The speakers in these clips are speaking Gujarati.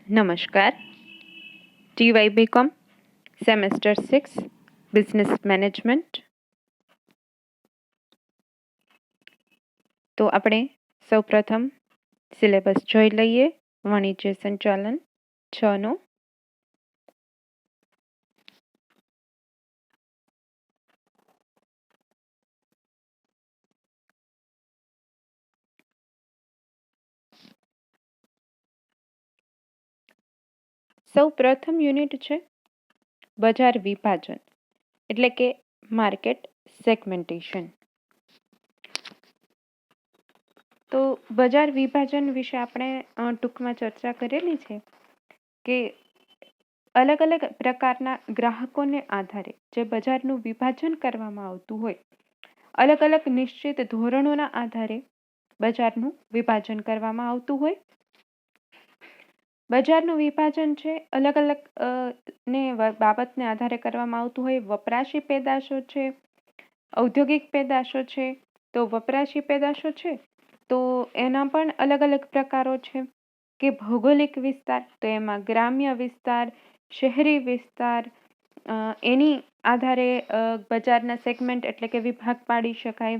નમસ્કાર. TY BCom semester 6 business management. તો આપણે સૌપ્રથમ સિલેબસ જોઈ લઈએ. વાણિજ્ય સંચાલન 6 નો. સૌ પ્રથમ યુનિટ છે બજાર વિભાજન, એટલે કે માર્કેટ સેગમેન્ટેશન. તો બજાર વિભાજન વિશે આપણે ટૂંકમાં ચર્ચા કરેલી છે કે અલગ અલગ પ્રકારના ગ્રાહકોને આધારે જે બજારનું વિભાજન કરવામાં આવતું હોય, અલગ અલગ નિશ્ચિત ધોરણોના આધારે બજારનું વિભાજન કરવામાં આવતું હોય. બજારનું વિભાજન છે અલગ અલગ બાબતને આધારે કરવામાં આવતું હોય. વપરાશી પેદાશો છે, ઔદ્યોગિક પેદાશો છે. તો વપરાશી પેદાશો છે તો એના પણ અલગ અલગ પ્રકારો છે. કે ભૌગોલિક વિસ્તાર, તો એમાં ગ્રામ્ય વિસ્તાર, શહેરી વિસ્તાર, એની આધારે બજારના સેગમેન્ટ એટલે કે વિભાગ પાડી શકાય.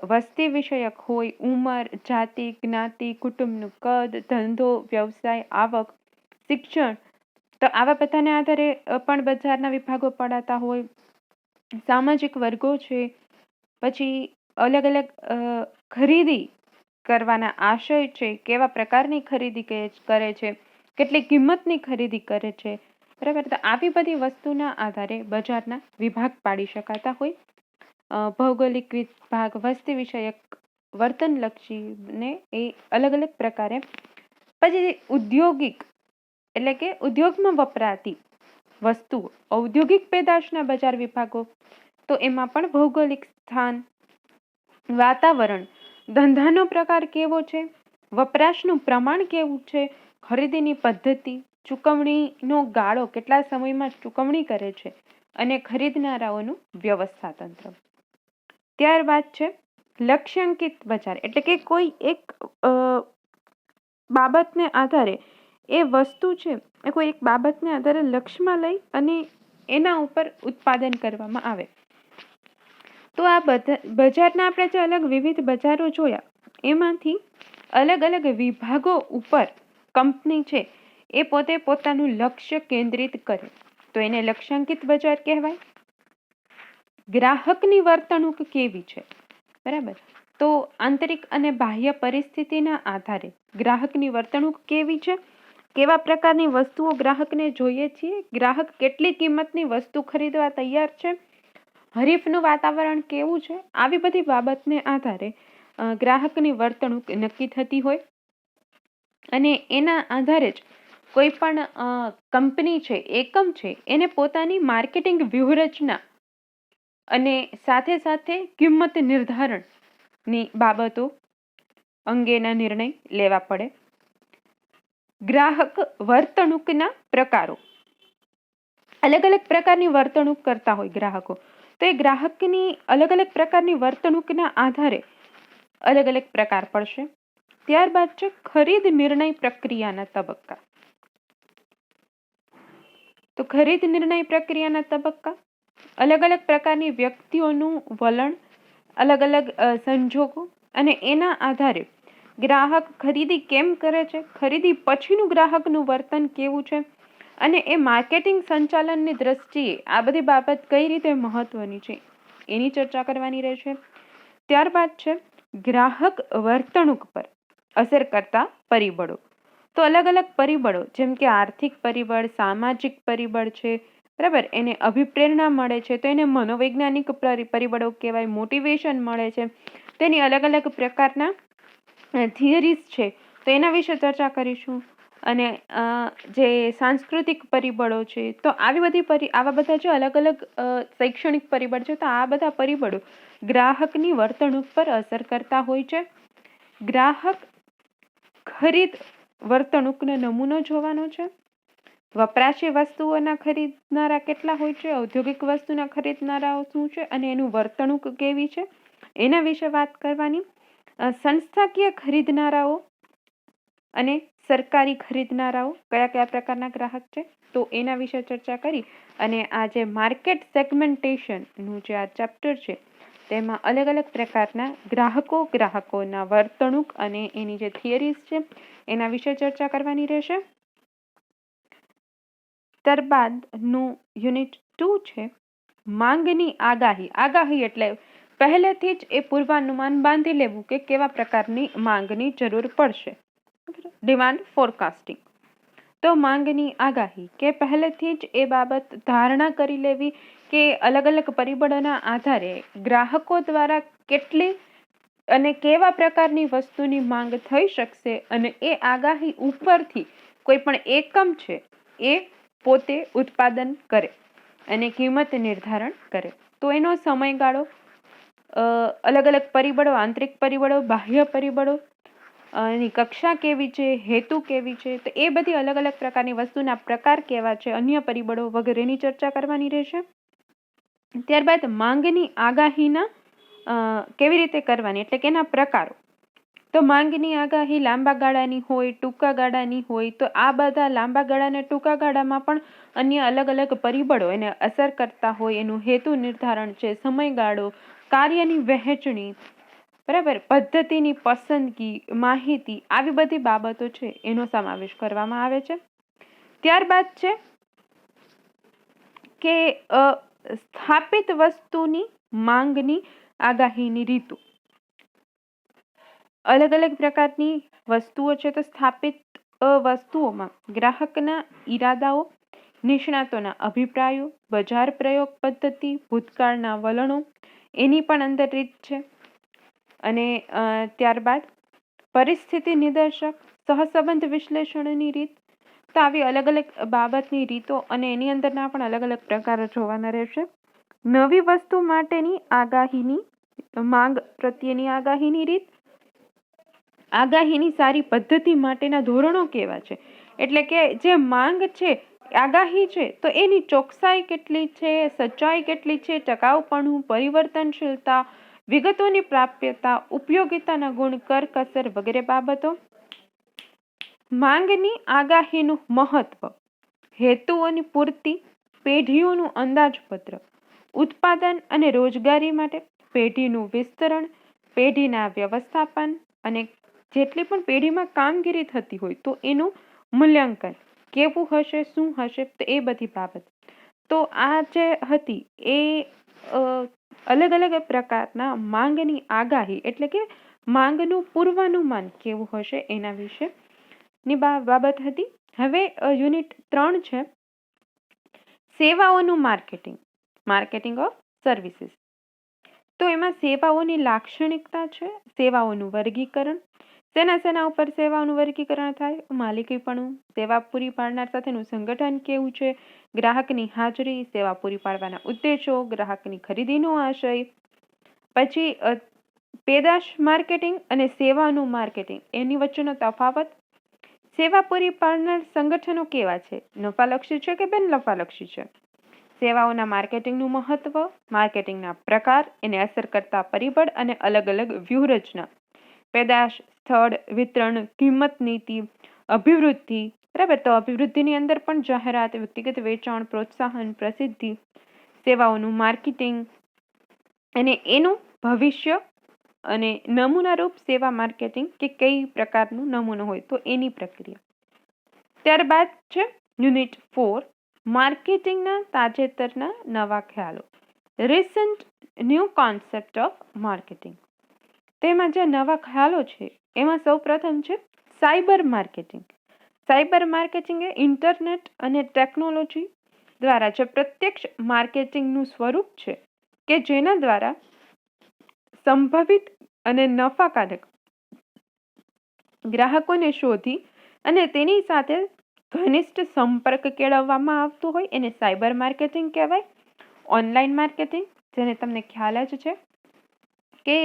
વસ્તી વિષયક હોય, ઉંમર, જાતિ, જ્ઞાતિ, કુટુંબનું કદ, ધંધો, વ્યવસાય, આવક, શિક્ષણ, તો આવા બધાને આધારે પણ બજારના વિભાગો પડાતા હોય. સામાજિક વર્ગો છે, પછી અલગ અલગ ખરીદી કરવાના આશય છે, કેવા પ્રકારની ખરીદી કરે છે, કેટલી કિંમતની ખરીદી કરે છે, બરાબર. તો આવી બધી વસ્તુના આધારે બજારના વિભાગ પાડી શકાતા હોય. ભૌગોલિક વિભાગ, વસ્તી વિષયક, વર્તનલક્ષી ને એ અલગ અલગ પ્રકારે. પછી ઉદ્યોગિક એટલે કે ઉદ્યોગમાં વપરાતી વસ્તુઓ, ઔદ્યોગિક પેદાશના બજાર વિભાગો. તો એમાં પણ ભૌગોલિક સ્થાન, વાતાવરણ, ધંધાનો પ્રકાર કેવો છે, વપરાશનું પ્રમાણ કેવું છે, ખરીદીની પદ્ધતિ, ચૂકવણીનો ગાળો, કેટલા સમયમાં ચૂકવણી કરે છે, અને ખરીદનારાઓનું વ્યવસ્થા તંત્ર. ત્યારબાદ છે લક્ષ્યાંકિત બજાર, એટલે કે કોઈ એક બાબતને આધારે એ વસ્તુ છે એ કોઈ એક બાબતને આધારે લક્ષ્યમાં લઈ અને એના ઉપર ઉત્પાદન કરવામાં આવે. તો આ બજારના આપણે જે અલગ વિવિધ બજારો જોયા, એમાંથી અલગ અલગ વિભાગો ઉપર કંપની છે એ પોતે પોતાનું લક્ષ્ય કેન્દ્રિત કરે તો એને લક્ષ્યાંકિત બજાર કહેવાય. ગ્રાહકની વર્તણૂક કેવી છે, બરાબર. તો આંતરિક અને બાહ્ય પરિસ્થિતિના આધારે ગ્રાહકની વર્તણૂક કેવી છે, કેવા પ્રકારની વસ્તુઓ ગ્રાહકને જોઈએ છીએ, ગ્રાહક કેટલી કિંમતની વસ્તુ ખરીદવા તૈયાર છે, હરીફનું વાતાવરણ કેવું છે, આવી બધી બાબતને આધારે ગ્રાહકની વર્તણૂક નક્કી થતી હોય. અને એના આધારે જ કોઈ પણ કંપની છે, એકમ છે, એને પોતાની માર્કેટિંગ વ્યૂહરચના અને સાથે સાથે કિંમત નિર્ધારણની બાબતો અંગેના નિર્ણય લેવા પડે. ગ્રાહક વર્તણૂકના પ્રકારો, અલગ અલગ પ્રકારની વર્તણૂક કરતા હોય ગ્રાહકો. તો એ ગ્રાહકની અલગ અલગ પ્રકારની વર્તણૂકના આધારે અલગ અલગ પ્રકાર પડશે. ત્યારબાદ છે ખરીદ નિર્ણય પ્રક્રિયાના તબક્કા. તો ખરીદ નિર્ણય પ્રક્રિયાના તબક્કા, અલગ અલગ પ્રકારની વ્યક્તિઓનું વલણ, અલગ અલગ સંજોગો, અને એના આધારે ગ્રાહક ખરીદી કેમ કરે છે, ખરીદી પછીનું ગ્રાહકનું વર્તન કેવું છે, અને એ માર્કેટિંગ સંચાલનની દ્રષ્ટિએ આ બધી બાબત કઈ રીતે મહત્વની છે એની ચર્ચા કરવાની રહેશે. ત્યારબાદ છે ગ્રાહક વર્તણૂક પર અસર કરતા પરિબળો. તો અલગ અલગ પરિબળો, જેમ કે આર્થિક પરિબળ, સામાજિક પરિબળ છે, બરાબર, એને અભિપ્રેરણા મળે છે તો એને મનોવૈજ્ઞાનિક પરિબળો કહેવાય. મોટિવેશન મળે છે, તેની અલગ અલગ પ્રકારના થિયરીઝ છે તો એના વિશે ચર્ચા કરીશું. અને જે સાંસ્કૃતિક પરિબળો છે, તો આવા બધા જે અલગ અલગ શૈક્ષણિક પરિબળ છે, તો આ બધા પરિબળો ગ્રાહકની વર્તણૂક પર અસર કરતા હોય છે. ગ્રાહક ખરીદ વર્તણૂકનો નમૂનો જોવાનો છે. વપરાશી વસ્તુઓના ખરીદનારા કેટલા હોય છે, ઔદ્યોગિક વસ્તુના ખરીદનારાઓ શું છે, અને એનું વર્તણૂક કેવી છે એના વિશે વાત કરવાની. સંસ્થાકીય ખરીદનારાઓ અને સરકારી ખરીદનારાઓ કયા કયા પ્રકારના ગ્રાહક છે, તો એના વિશે ચર્ચા કરી. અને આ જે માર્કેટ સેગમેન્ટેશનનું જે આ ચેપ્ટર છે તેમાં અલગ અલગ પ્રકારના ગ્રાહકોના વર્તણૂક અને એની જે થિયરીઝ છે એના વિશે ચર્ચા કરવાની રહેશે. ત્યારબાદનું યુનિટ 2 છે માંગની આગાહી. આગાહી એટલે પહેલેથી જ એ પૂર્વાનુમાન બાંધી લેવું કે કેવા પ્રકારની માંગની જરૂર પડશે. Demand forecasting. તો માંગની આગાહી કે પહેલેથી જ એ બાબત ધારણા કરી લેવી કે અલગ અલગ પરિબળોના આધારે ગ્રાહકો દ્વારા કેટલી અને કેવા પ્રકારની વસ્તુની માંગ થઈ શકશે અને એ આગાહી ઉપરથી કોઈ પણ એકમ છે એ પોતે ઉત્પાદન કરે અને કિંમત નિર્ધારણ કરે. તો એનો સમયગાળો, અલગ અલગ પરિબળો, આંતરિક પરિબળો, બાહ્ય પરિબળો, એની કક્ષા કેવી છે, હેતુ કેવી છે, તો એ બધી અલગ અલગ પ્રકારની વસ્તુના પ્રકાર કેવા છે, અન્ય પરિબળો વગેરેની ચર્ચા કરવાની રહેશે. ત્યારબાદ માંગની આગાહીના કેવી રીતે કરવાની એટલે કે એના પ્રકારો. તો માંગની આગાહી લાંબા ગાળાની હોય, ટૂંકા ગાળાની હોય. તો આ બધા લાંબા ગાળા અને ટૂંકા ગાળામાં પણ અન્ય અલગ અલગ પરિબળો એને અસર કરતા હોય. એનું હેતુ નિર્ધારણ છે, સમયગાળો, કાર્યની વહેંચણી, બરાબર, પદ્ધતિની પસંદગી, માહિતી, આવી બધી બાબતો છે એનો સમાવેશ કરવામાં આવે છે. ત્યારબાદ છે કે સ્થાપિત વસ્તુની માંગની આગાહીની રીતો. અલગ અલગ પ્રકારની વસ્તુઓ છે તો સ્થાપિત વસ્તુઓમાં ગ્રાહકના ઈરાદાઓ, નિષ્ણાતોના અભિપ્રાયો, બજાર પ્રયોગ પદ્ધતિ, ભૂતકાળના વલણો, એની પણ અંદર રીત છે. અને ત્યારબાદ પરિસ્થિતિ નિદર્શક, સહસંબંધ વિશ્લેષણની રીત. તો આવી અલગ અલગ બાબતની રીતો અને એની અંદરના પણ અલગ અલગ પ્રકારો જોવાના રહેશે. નવી વસ્તુ માટેની આગાહીની માંગ પ્રત્યેની આગાહીની રીત. આગાહીની સારી પદ્ધતિ માટેના ધોરણો કેવા છે એટલે કે જે માંગ છે, આગાહી છે, તો એની ચોકસાઈ કેટલી છે, સચ્ચાઈ કેટલી છે, ટકાઉપણું, પરિવર્તનશીલતા, વિગતોની પ્રાપ્યતા, ઉપયોગિતાના ગુણ, કરકસર વગેરે બાબતો. માંગની આગાહીનું મહત્વ, હેતુઓની પૂર્તિ, પેઢીઓનું અંદાજપત્ર, ઉત્પાદન અને રોજગારી માટે, પેઢીનું વિસ્તરણ, પેઢીના વ્યવસ્થાપન અને જેટલી પણ પેઢીમાં કામગીરી થતી હોય તો એનું મૂલ્યાંકન કેવું હશે, શું હશે, તો એ બધી બાબત. તો આ જે હતી એ અલગ અલગ પ્રકારના માંગની આગાહી એટલે કે માંગનું પૂર્વાનુમાન કેવું હશે એના વિશેની બાબત હતી. હવે યુનિટ 3 છે સેવાઓનું માર્કેટિંગ, માર્કેટિંગ ઓફ સર્વિસીસ. તો એમાં સેવાઓની લાક્ષણિકતા છે, સેવાઓનું વર્ગીકરણ, શેના ઉપર સેવાઓનું વર્ગીકરણ થાય, માલિકીપણું, સેવા પૂરી પાડનાર સાથેનું સંગઠન કેવું છે, ગ્રાહકની હાજરી, સેવા પૂરી પાડવાના ઉદ્દેશો, ગ્રાહકની ખરીદીનો આશય. પછી પેદાશ માર્કેટિંગ અને સેવાનું માર્કેટિંગ એની વચ્ચેનો તફાવત. સેવા પૂરી પાડનાર સંગઠનો કેવા છે, નફાલક્ષી છે કે બિનનફાલક્ષી છે. સેવાઓના માર્કેટિંગનું મહત્વ, માર્કેટિંગના પ્રકાર, એને અસર કરતા પરિબળ અને અલગ અલગ વ્યૂહરચના. પેદાશ, સ્થળ, વિતરણ, કિંમત નીતિ, અભિવૃદ્ધિ, બરાબર. તો અભિવૃદ્ધિની અંદર પણ જાહેરાત, વ્યક્તિગત વેચાણ, પ્રોત્સાહન, પ્રસિદ્ધિ, સેવાઓનું માર્કેટિંગ અને એનું ભવિષ્ય અને નમૂનારૂપ સેવા માર્કેટિંગ કે કઈ પ્રકારનું નમૂનો હોય તો એની પ્રક્રિયા. ત્યારબાદ છે યુનિટ 4 માર્કેટિંગના તાજેતરના નવા ખ્યાલો, recent new concept of marketing. તેમાં જે નવા ખ્યાલો છે એમાં સૌપ્રથમ છે સાયબર માર્કેટિંગ. સાયબર માર્કેટિંગ એ ઇન્ટરનેટ અને ટેકનોલોજી દ્વારા જે પ્રત્યક્ષ માર્કેટિંગનું સ્વરૂપ છે કે જેના દ્વારા સંભવિત અને નફાકારક ગ્રાહકોને શોધી અને તેની સાથે ઘનિષ્ઠ સંપર્ક કેળવવામાં આવતો હોય એને સાયબર માર્કેટિંગ કહેવાય. ઓનલાઈન માર્કેટિંગ, જેને તમને ખ્યાલ જ છે કે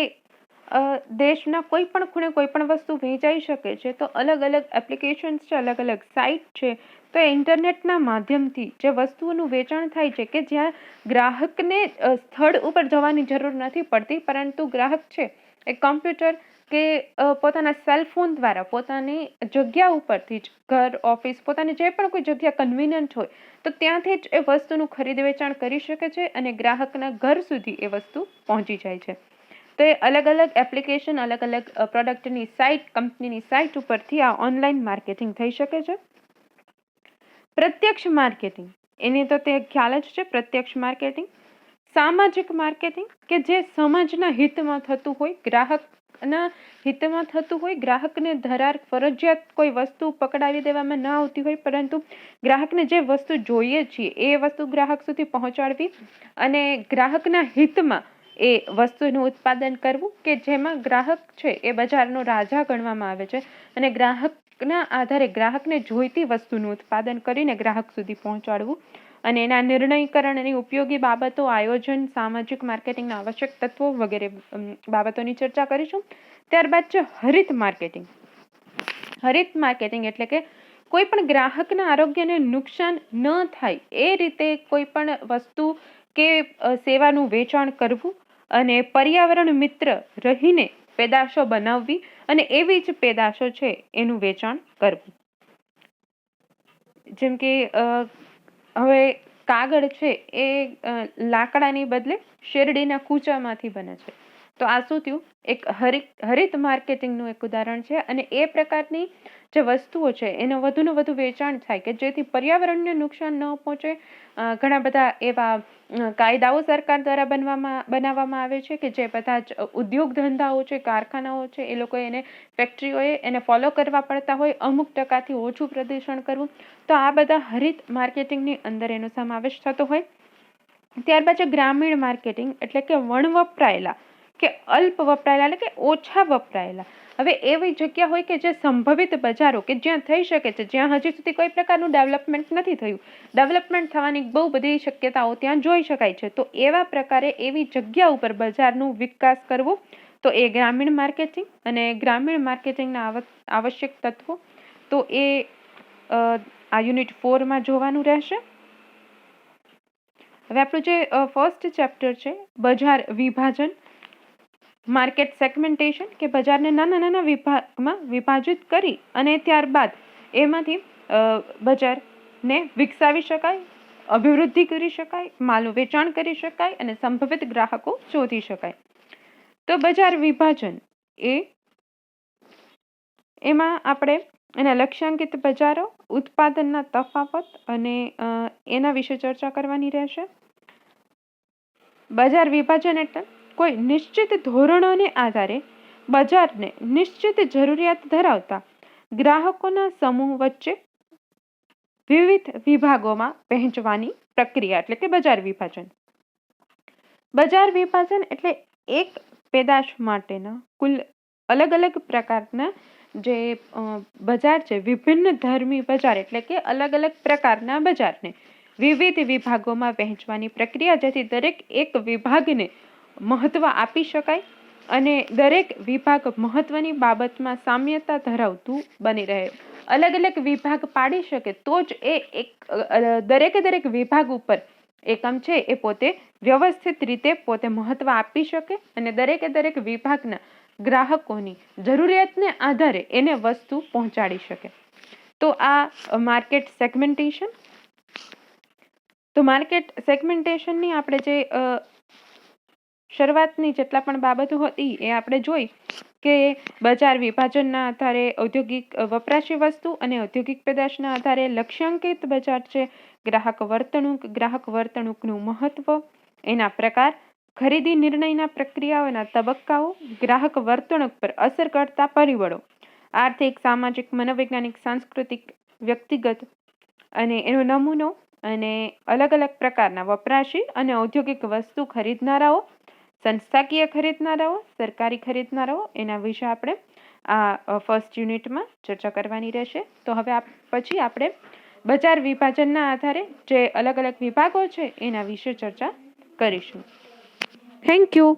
દેશના કોઈ પણ ખૂણે કોઈ પણ વસ્તુ વેચાઈ શકે છે તો અલગ અલગ એપ્લિકેશન્સ છે, અલગ અલગ સાઇટ છે. તો ઇન્ટરનેટના માધ્યમથી જે વસ્તુઓનું વેચાણ થાય છે કે જ્યાં ગ્રાહકને સ્થળ ઉપર જવાની જરૂર નથી પડતી, પરંતુ ગ્રાહક છે એ કમ્પ્યુટર કે પોતાના સેલ ફોન દ્વારા પોતાની જગ્યા ઉપરથી જ ઘર, ઓફિસ, પોતાની જે પણ કોઈ જગ્યા કન્વિનિયન્ટ હોય તો ત્યાંથી જ એ વસ્તુનું ખરીદ વેચાણ કરી શકે છે અને ગ્રાહકના ઘર સુધી એ વસ્તુ પહોંચી જાય છે. તો એ અલગ અલગ એપ્લિકેશન, અલગ અલગ પ્રોડક્ટની સાઇટ, કંપનીની સાઇટ ઉપરથી આ ઓનલાઈન માર્કેટિંગ થઈ શકે છે. પ્રત્યક્ષ માર્કેટિંગ, એની તો તે ખ્યાલ જ છે. પ્રત્યક્ષ માર્કેટિંગ, સામાજિક માર્કેટિંગ કે જે સમાજના હિતમાં થતું હોય, ગ્રાહકના હિતમાં થતું હોય, ગ્રાહકને ફરજિયાત કોઈ વસ્તુ પકડાવી દેવામાં ન આવતી હોય, પરંતુ ગ્રાહકને જે વસ્તુ જોઈએ છીએ એ વસ્તુ ગ્રાહક સુધી પહોંચાડવી અને ગ્રાહકના હિતમાં એ વસ્તુનું ઉત્પાદન કરવું કે જેમાં ગ્રાહક છે એ બજારનો રાજા ગણવામાં આવે છે અને ગ્રાહકના આધારે ગ્રાહકને જોઈતી વસ્તુનું ઉત્પાદન કરીને ગ્રાહક સુધી પહોંચાડવું અને એના નિર્ણયકરણ અને ઉપયોગી બાબતો, આયોજન, સામાજિક માર્કેટિંગના આવશ્યક તત્વો વગેરે બાબતોની ચર્ચા કરીશું. ત્યારબાદ છે હરિત માર્કેટિંગ. હરિત માર્કેટિંગ એટલે કે કોઈ પણ ગ્રાહકના આરોગ્યને નુકસાન ન થાય એ રીતે કોઈ પણ વસ્તુ કે સેવાનું વેચાણ કરવું અને પર્યાવરણ મિત્ર રહીને પેદાશો બનાવવી અને એવી જ પેદાશો છે એનું વેચાણ કરવું. જેમ કે હવે કાગળ છે એ લાકડાની બદલે શેરડીના કૂચામાંથી બને છે. તો આ શું થયું? એક હરિત માર્કેટિંગનું એક ઉદાહરણ છે અને એ પ્રકારની જે વસ્તુઓ છે એનું વધુને વધુ વેચાણ થાય કે જેથી પર્યાવરણને નુકસાન ન પહોંચે. ઘણા બધા એવા કાયદાઓ સરકાર દ્વારા બનાવવામાં આવે છે કે જે બધા જ ઉદ્યોગ ધંધાઓ છે, કારખાનાઓ છે, એ લોકો એને ફેક્ટરીઓએ એને ફોલો કરવા પડતા હોય, અમુક ટકાથી ઓછું પ્રદૂષણ કરવું. તો આ બધા હરિત માર્કેટિંગની અંદર એનો સમાવેશ થતો હોય. ત્યારબાદ છે ગ્રામીણ માર્કેટિંગ એટલે કે વણવપરાયેલા કે અલ્પ વપરાયેલા એટલે કે ઓછા વપરાયેલા. હવે એવી જગ્યા હોય કે જે સંભવિત બજારો કે જ્યાં થઈ શકે છે, જ્યાં હજી સુધી કોઈ પ્રકારનું ડેવલપમેન્ટ નથી થયું, ડેવલપમેન્ટ થવાની બહુ બધી શક્યતાઓ ત્યાં જોઈ શકાય છે. તો એવા પ્રકારે એવી જગ્યા ઉપર બજારનું વિકાસ કરવો તો એ ગ્રામીણ માર્કેટિંગ. અને ગ્રામીણ માર્કેટિંગના આવશ્યક તત્વો તો એ આ યુનિટ 4માં જોવાનું રહેશે. હવે આપણું જે ફર્સ્ટ ચેપ્ટર છે બજાર વિભાજન, માર્કેટ સેગમેન્ટેશન કે બજારને નાના નાના વિભાગમાં વિભાજિત કરી અને ત્યારબાદ એમાંથી બજારને વિકસાવી શકાય, અભિવૃદ્ધિ કરી શકાય, માલનું વેચાણ કરી શકાય અને સંભવિત ગ્રાહકો શોધી શકાય. તો બજાર વિભાજન એમાં આપણે એના લક્ષ્યાંકિત બજારો, ઉત્પાદનના તફાવત અને એના વિશે ચર્ચા કરવાની રહેશે. બજાર વિભાજન એટલે કોઈ નિશ્ચિત ધોરણોને આધારે બજારને નિશ્ચિત જરૂરિયાત ધરાવતા ગ્રાહકોના સમૂહ વચ્ચે વિવિધ વિભાગોમાં વહેંચવાની પ્રક્રિયા એટલે કે બજાર વિભાજન. બજાર વિભાજન એટલે એક પેદાશ માટેના કુલ અલગ અલગ પ્રકારના જે બજાર છે, વિભિન્ન ધર્મી બજાર એટલે કે અલગ અલગ પ્રકારના બજારને વિવિધ વિભાગોમાં વહેંચવાની પ્રક્રિયા, જેથી દરેક એક વિભાગને મહત્વ આપી શકાય અને દરેક વિભાગ મહત્વની બાબતમાં સામ્યતા ધરાવતું બની રહે. અલગ અલગ વિભાગ પાડી શકે તો જ દરેક વિભાગ ઉપર એકમ છે એ પોતે વ્યવસ્થિત રીતે પોતે મહત્વ આપી શકે અને દરેક વિભાગના ગ્રાહકોની જરૂરિયાતને આધારે એને વસ્તુ પહોંચાડી શકે. તો આ માર્કેટ સેગમેન્ટેશન. તો માર્કેટ સેગમેન્ટેશનની આપણે જે શરૂઆતની જેટલા પણ બાબતો હતી એ આપણે જોઈ કે બજાર વિભાજનના આધારે ઔદ્યોગિક વપરાશી વસ્તુ અને ઔદ્યોગિક પેદાશના આધારે લક્ષ્યાંકિત બજાર છે, ગ્રાહક વર્તણૂકનું મહત્વ, એના પ્રકાર, ખરીદી નિર્ણયના પ્રક્રિયાઓના તબક્કાઓ, ગ્રાહક વર્તણૂક પર અસર કરતા પરિબળો, આર્થિક, સામાજિક, મનોવૈજ્ઞાનિક, સાંસ્કૃતિક, વ્યક્તિગત અને એનો નમૂનો અને અલગ અલગ પ્રકારના વપરાશી અને ઔદ્યોગિક વસ્તુ ખરીદનારાઓ, સંસ્થાકીય ખરીદનારાઓ, સરકારી ખરીદનારાઓ, એના વિશે આપણે આ ફર્સ્ટ યુનિટમાં ચર્ચા કરવાની રહેશે. તો હવે પછી આપણે બજાર વિભાજનના આધારે જે અલગ અલગ વિભાગો છે એના વિશે ચર્ચા કરીશું. Thank you.